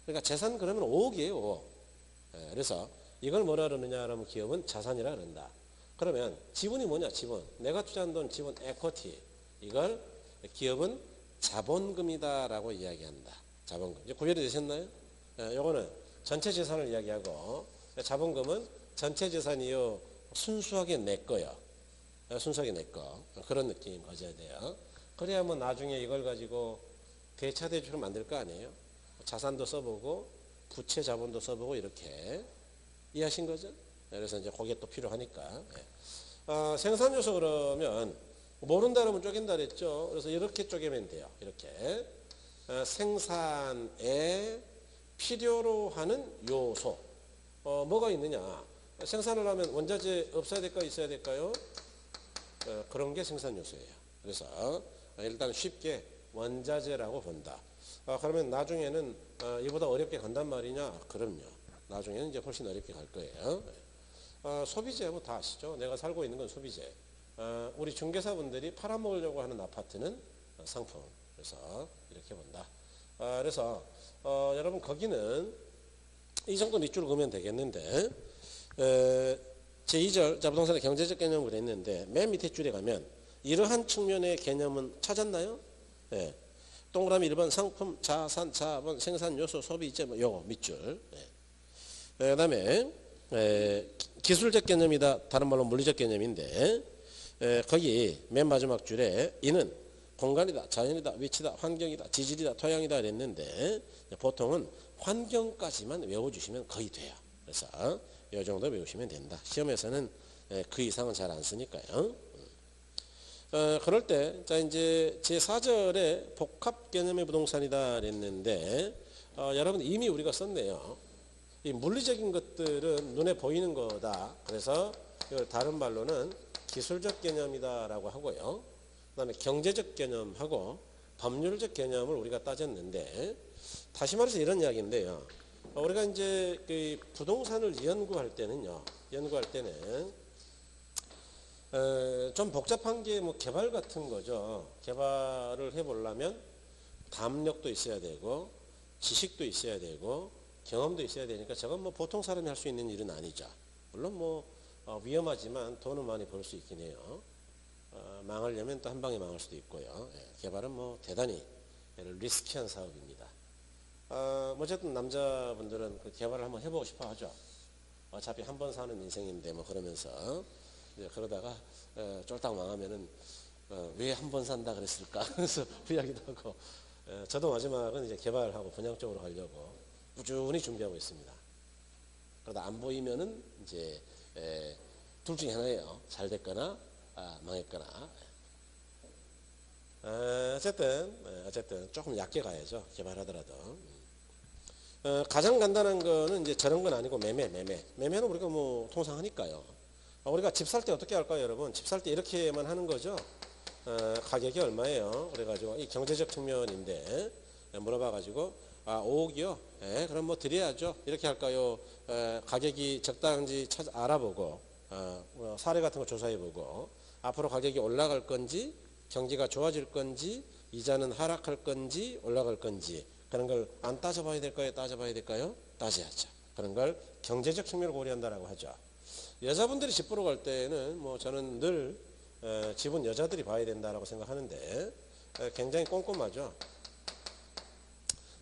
그러니까 재산 그러면 5억이에요. 5억. 그래서 이걸 뭐라 그러느냐 하면 기업은 자산이라 그런다. 그러면 지분이 뭐냐? 지분. 내가 투자한 돈 지분 에쿼티. 이걸 기업은 자본금이다라고 이야기한다. 자본금. 이제 구별이 되셨나요? 요거는 전체 재산을 이야기하고 자본금은 전체 재산이요. 순수하게 내 거요. 순수하게 내 거. 그런 느낌 가져야 돼요. 그래야 뭐 나중에 이걸 가지고 대차 대출을 만들 거 아니에요. 자산도 써보고 부채 자본도 써보고 이렇게 이해하신 거죠? 그래서 이제 그게 또 필요하니까. 생산 요소 그러면 모른다 그러면 쪼갠다 그랬죠. 그래서 이렇게 쪼개면 돼요. 이렇게 생산에 필요로 하는 요소 뭐가 있느냐? 생산을 하면 원자재 없어야 될까요? 있어야 될까요? 그런 게 생산 요소예요. 그래서 일단 쉽게 원자재라고 본다. 그러면 나중에는 이보다 어렵게 간단 말이냐? 그럼요. 나중에는 이제 훨씬 어렵게 갈 거예요. 소비재 뭐 다 아시죠? 내가 살고 있는 건 소비재. 우리 중개사분들이 팔아먹으려고 하는 아파트는 상품. 그래서 이렇게 본다. 그래서 여러분 거기는 이 정도 밑줄을 그으면 되겠는데 제2절 부동산의 경제적 개념을 했는데 맨 밑에 줄에 가면 이러한 측면의 개념은 찾았나요? 네. 동그라미 1번 상품, 자산, 자본, 생산 요소, 소비재 뭐 요거 밑줄. 그 다음에 기술적 개념이다. 다른 말로 물리적 개념인데 거기 맨 마지막 줄에 이는 공간이다, 자연이다, 위치다, 환경이다, 지질이다, 토양이다 그랬는데 보통은 환경까지만 외워주시면 거의 돼요. 그래서 이 정도 외우시면 된다. 시험에서는 그 이상은 잘 안 쓰니까요. 그럴 때, 자, 이제 제4절에 복합 개념의 부동산이다 그랬는데, 여러분 이미 우리가 썼네요. 이 물리적인 것들은 눈에 보이는 거다. 그래서 이걸 다른 말로는 기술적 개념이다라고 하고요. 그다음에 경제적 개념하고 법률적 개념을 우리가 따졌는데, 다시 말해서 이런 이야기인데요. 우리가 이제 그 부동산을 연구할 때는 좀 복잡한 게 뭐 개발 같은 거죠. 개발을 해보려면 담력도 있어야 되고 지식도 있어야 되고 경험도 있어야 되니까 저건 뭐 보통 사람이 할 수 있는 일은 아니죠. 물론 뭐 위험하지만 돈은 많이 벌 수 있긴 해요. 망하려면 또 한 방에 망할 수도 있고요. 개발은 뭐 대단히 리스키한 사업입니다. 어쨌든 남자분들은 그 개발을 한번 해보고 싶어 하죠. 어차피 한 번 사는 인생인데 뭐 그러면서 이제 그러다가 쫄딱 망하면은 왜 한 번 산다 그랬을까? 그래서 후회하기도 하고, 저도 마지막은 이제 개발하고 분양 쪽으로 가려고 꾸준히 준비하고 있습니다. 그러다 안 보이면은 이제 둘 중에 하나예요. 잘 됐거나 망했거나. 어쨌든 조금 얕게 가야죠. 개발하더라도. 가장 간단한 거는 이제 저런 건 아니고 매매는 우리가 뭐 통상 하니까요. 우리가 집 살 때 어떻게 할까요, 여러분? 집 살 때 이렇게만 하는 거죠. 가격이 얼마예요? 그래가지고 이 경제적 측면인데 물어봐가지고 5억이요? 그럼 뭐 드려야죠. 이렇게 할까요? 가격이 적당한지 알아보고 사례 같은 거 조사해보고 앞으로 가격이 올라갈 건지 경기가 좋아질 건지 이자는 하락할 건지 올라갈 건지 그런 걸 안 따져봐야 될까요? 따져봐야 될까요? 따져야죠. 그런 걸 경제적 측면을 고려한다라고 하죠. 여자분들이 집 보러 갈 때는 뭐 저는 늘 집은 여자들이 봐야 된다라고 생각하는데 굉장히 꼼꼼하죠.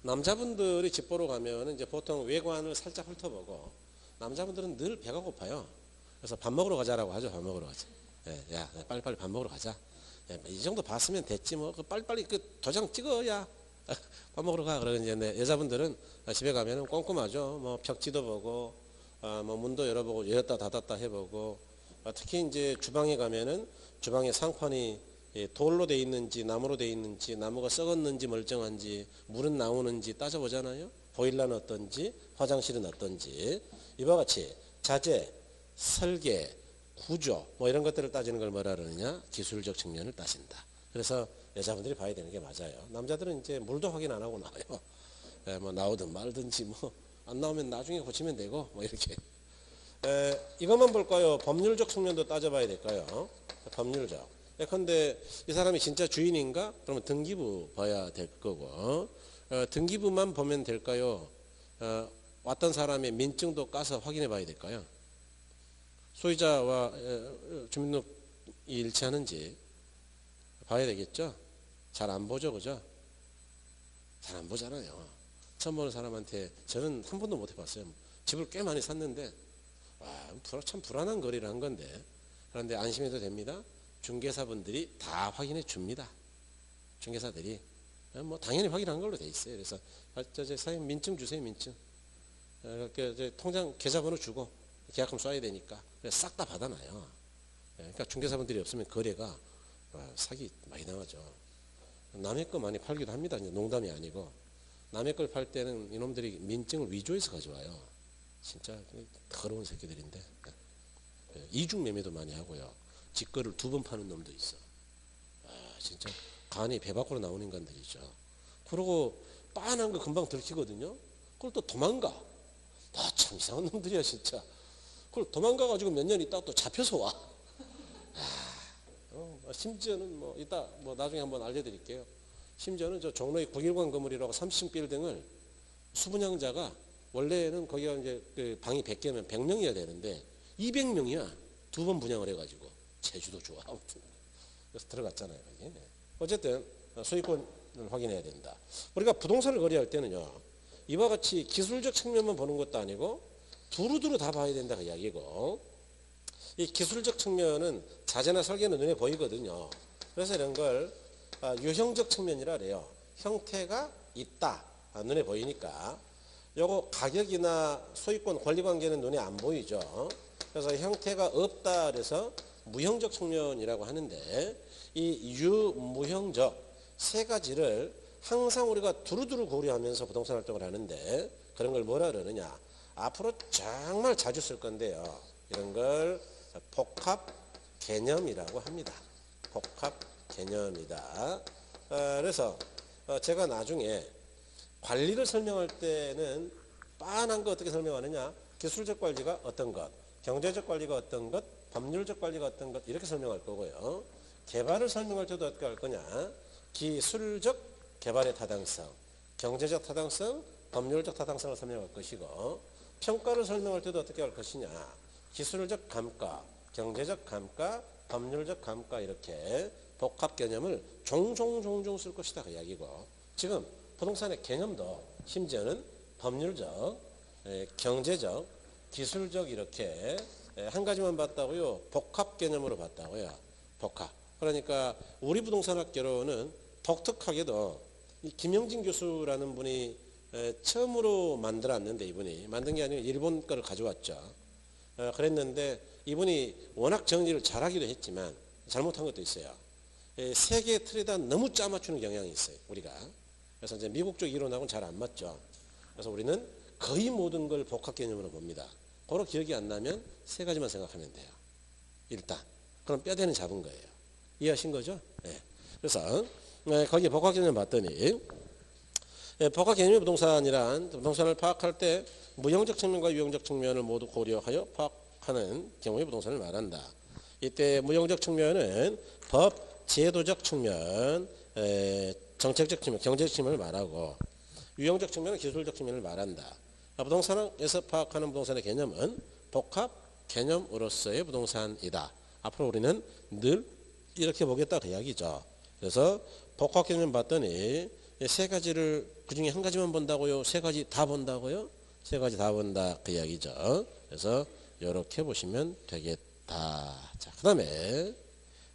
남자분들이 집 보러 가면 이제 보통 외관을 살짝 훑어보고 남자분들은 늘 배가 고파요. 그래서 밥 먹으러 가자라고 하죠. 밥 먹으러 가자. 야, 빨리빨리 밥 먹으러 가자. 이 정도 봤으면 됐지 뭐. 빨리빨리 그 도장 찍어야 밥 먹으러 가. 그러는 이제 여자분들은 집에 가면은 꼼꼼하죠. 뭐 벽지도 보고, 뭐 문도 열어보고 열었다 닫았다 해보고, 특히 이제 주방에 가면은 주방의 상판이 돌로 돼 있는지 나무로 돼 있는지 나무가 썩었는지 멀쩡한지 물은 나오는지 따져보잖아요. 보일러는 어떤지 화장실은 어떤지 이와 같이 자재, 설계, 구조 뭐 이런 것들을 따지는 걸 뭐라 그러느냐? 기술적 측면을 따진다. 그래서 여자분들이 봐야 되는 게 맞아요. 남자들은 이제 물도 확인 안 하고 나와요. 뭐 나오든 말든지 뭐 안 나오면 나중에 고치면 되고 뭐 이렇게. 이것만 볼까요? 법률적 측면도 따져봐야 될까요? 법률적. 예컨대 이 사람이 진짜 주인인가? 그러면 등기부 봐야 될 거고, 등기부만 보면 될까요? 왔던 사람의 민증도 까서 확인해 봐야 될까요? 소유자와 주민등록이 일치하는지 봐야 되겠죠? 잘 안 보죠, 그죠? 잘 안 보잖아요. 처음 보는 사람한테 저는 한 번도 못 해봤어요. 집을 꽤 많이 샀는데 참 불안한 거래를 한 건데, 그런데 안심해도 됩니다. 중개사분들이 다 확인해 줍니다. 중개사들이 뭐 당연히 확인한 걸로 돼 있어요. 그래서 사장님 민증 주세요. 민증. 통장 계좌번호 주고 계약금 써야 되니까 싹 다 받아놔요. 그러니까 중개사분들이 없으면 거래가 사기 많이 나가죠. 남의 거 많이 팔기도 합니다. 농담이 아니고 남의 걸 팔 때는 이놈들이 민증을 위조해서 가져와요. 진짜 더러운 새끼들인데. 이중 매매도 많이 하고요. 지 거를 2번 파는 놈도 있어. 진짜 간이 배 밖으로 나오는 인간들이죠. 그러고 빤한 거 금방 들키거든요. 그걸 또 도망가. 참 이상한 놈들이야 진짜. 그걸 도망가가지고 몇 년 있다가 또 잡혀서 와. 심지어는 뭐 이따 뭐 나중에 한번 알려드릴게요. 심지어는 저 종로의 9일관 건물이라고 30층 빌딩을 수분양자가 원래는 거기가 이제 그 방이 100개면 100명이어야 되는데 200명이야. 2번 분양을 해가지고 제주도 좋아. 아무튼 그래서 들어갔잖아요. 여기. 어쨌든 소유권을 확인해야 된다. 우리가 부동산을 거래할 때는요. 이와 같이 기술적 측면만 보는 것도 아니고 두루두루 다 봐야 된다 그 이야기고, 이 기술적 측면은 자재나 설계는 눈에 보이거든요. 그래서 이런 걸 유형적 측면이라 그래요. 형태가 있다. 눈에 보이니까. 요거 가격이나 소유권 권리관계는 눈에 안 보이죠. 그래서 형태가 없다 그래서 무형적 측면이라고 하는데, 이 유무형적 세 가지를 항상 우리가 두루두루 고려하면서 부동산 활동을 하는데, 그런 걸 뭐라 그러느냐? 앞으로 정말 자주 쓸 건데요. 이런 걸 복합 개념이라고 합니다. 복합 개념이다. 그래서 제가 나중에 관리를 설명할 때는 빤한 거 어떻게 설명하느냐, 기술적 관리가 어떤 것, 경제적 관리가 어떤 것, 법률적 관리가 어떤 것, 이렇게 설명할 거고요. 개발을 설명할 때도 어떻게 할 거냐, 기술적 개발의 타당성, 경제적 타당성, 법률적 타당성을 설명할 것이고, 평가를 설명할 때도 어떻게 할 것이냐, 기술적 감가, 경제적 감가, 법률적 감가, 이렇게 복합 개념을 종종 쓸 것이다 그 이야기고, 지금 부동산의 개념도 심지어는 법률적, 경제적, 기술적, 이렇게 한 가지만 봤다고요, 복합 개념으로 봤다고요. 복합. 그러니까 우리 부동산학개론은 독특하게도 이 김영진 교수라는 분이 처음으로 만들었는데, 이분이 만든 게 아니고 일본 거를 가져왔죠. 그랬는데 이분이 워낙 정리를 잘하기도 했지만 잘못한 것도 있어요. 세계 틀에다 너무 짜맞추는 경향이 있어요, 우리가. 그래서 이제 미국적 이론하고는 잘 안 맞죠. 그래서 우리는 거의 모든 걸 복합 개념으로 봅니다. 그거 기억이 안 나면 세 가지만 생각하면 돼요. 일단 그럼 뼈대는 잡은 거예요. 이해하신 거죠? 네. 그래서 거기에 복합 개념을 봤더니, 복합 개념의 부동산이란 부동산을 파악할 때 무형적 측면과 유형적 측면을 모두 고려하여 파악하는 경우의 부동산을 말한다. 이때 무형적 측면은 법, 제도적 측면, 정책적 측면, 경제적 측면을 말하고, 유형적 측면은 기술적 측면을 말한다. 부동산에서 파악하는 부동산의 개념은 복합 개념으로서의 부동산이다. 앞으로 우리는 늘 이렇게 보겠다 그 이야기죠. 그래서 복합 개념 봤더니 세 가지를 그중에 한 가지만 본다고요? 세 가지 다 본다고요? 세 가지 다 본다 그 이야기죠. 그래서 이렇게 보시면 되겠다. 자, 그 다음에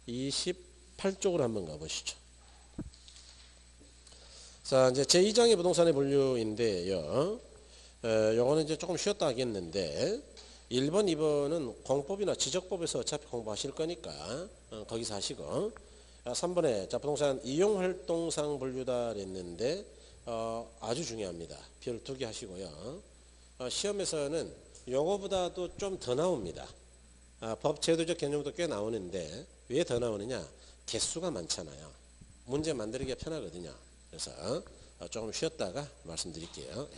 28쪽으로 한번 가보시죠. 자, 이제 제2장의 부동산의 분류인데요. 요거는 이제 조금 쉬었다 하겠는데, 1번, 2번은 공법이나 지적법에서 어차피 공부하실 거니까 거기서 하시고, 3번에 자, 부동산 이용활동상 분류다 그랬는데 아주 중요합니다. 별 2개 하시고요. 시험에서는 요거보다도 좀 더 나옵니다. 법 제도적 개념도 꽤 나오는데 왜 더 나오느냐, 개수가 많잖아요. 문제 만들기가 편하거든요. 그래서 조금 쉬었다가 말씀드릴게요.